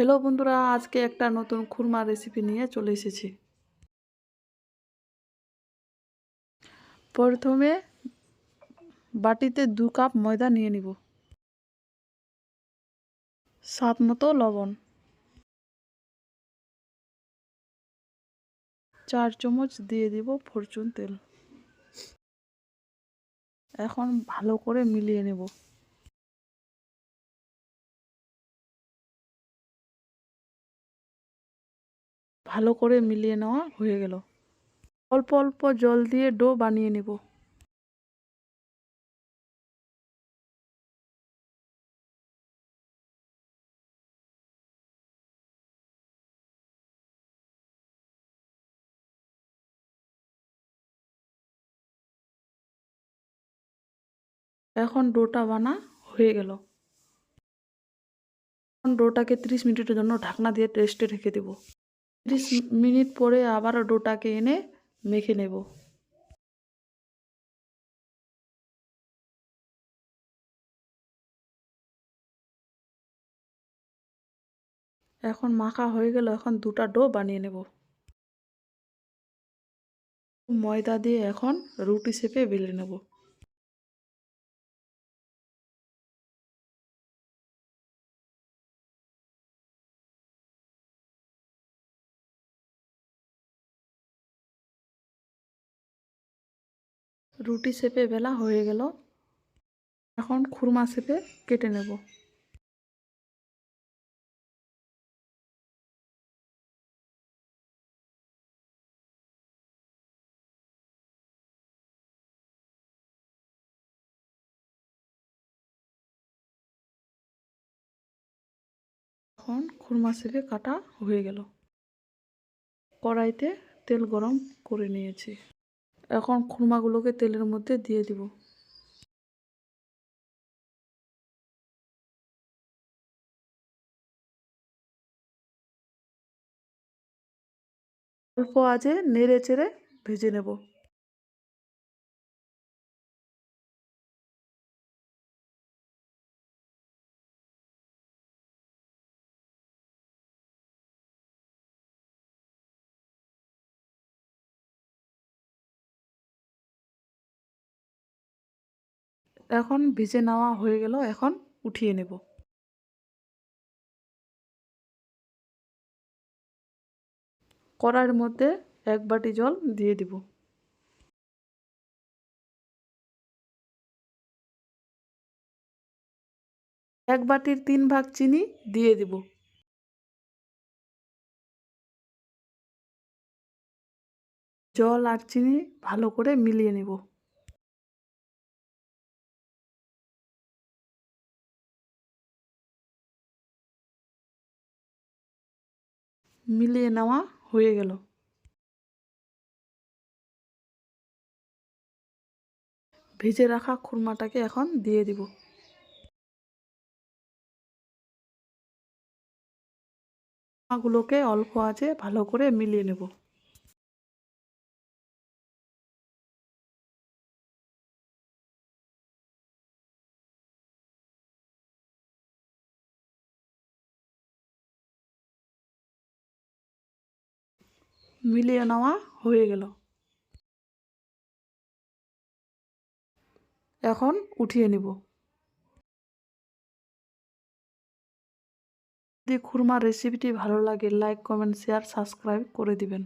Hello বন্ধুরা, আজকে একটা নতুন খুরমা রেসিপি নিয়ে চলে এসেছি। প্রথমে বাটিতে 2 কাপ ময়দা নিয়ে নিব, স্বাদ মতো লবণ, 4 চামচ দিয়ে দিব ফরচুন তেল। এখন ভালো করে মিলিয়ে নেব। ভালো করে মিলিয়ে নেওয়া হয়ে গেল। অল্প অল্প জল দিয়ে ডো বানিয়ে নেব। এখন ডোটা বানা হয়ে গেল। এখন ডোটাকে 30 মিনিটের জন্য ঢাকনা দিয়ে রেস্টে রেখে দেব। 30 মিনিট পরে আবার ডোটাকে এনে মেখে নেব। এখন মাখা হয়ে গেল। এখন দুটা ডো বানিয়ে নেব। ময়দা দিয়ে এখন রুটি শেপে বেলে নেব। রুটি শেপে বেলা হয়ে গেল। এখন খুরমা শেপে কেটে নেব। এখন খুরমা শেপে কাটা হয়ে গেল। কড়াইতে তেল গরম করে নিয়েছি। এখন খুরমাগুলোকে তেলের মধ্যে দিয়ে দিব। অল্প আঁচে নেড়ে চেড়ে ভেজে নেব। এখন ভেজে নেওয়া হয়ে গেল। এখন উঠিয়ে নেব। কড়াইয়ের মধ্যে 1 বাটি জল দিয়ে দিব। এক বাটির 3 ভাগ চিনি দিয়ে দিব। জল আর চিনি ভালো করে মিলিয়ে নেব। মিলিয়ে নেওয়া হয়ে গেল। ভেজে রাখা খুরমাটাকে এখন দিয়ে দিব। খুরমাগুলোকে অল্প আঁচে ভালো করে মিলিয়ে নেব। মিলিয়ে নেওয়া হয়ে গেল। এখন উঠিয়ে নিব। যদি খুরমার রেসিপিটি ভালো লাগে, লাইক, কমেন্ট, শেয়ার, সাবস্ক্রাইব করে দিবেন।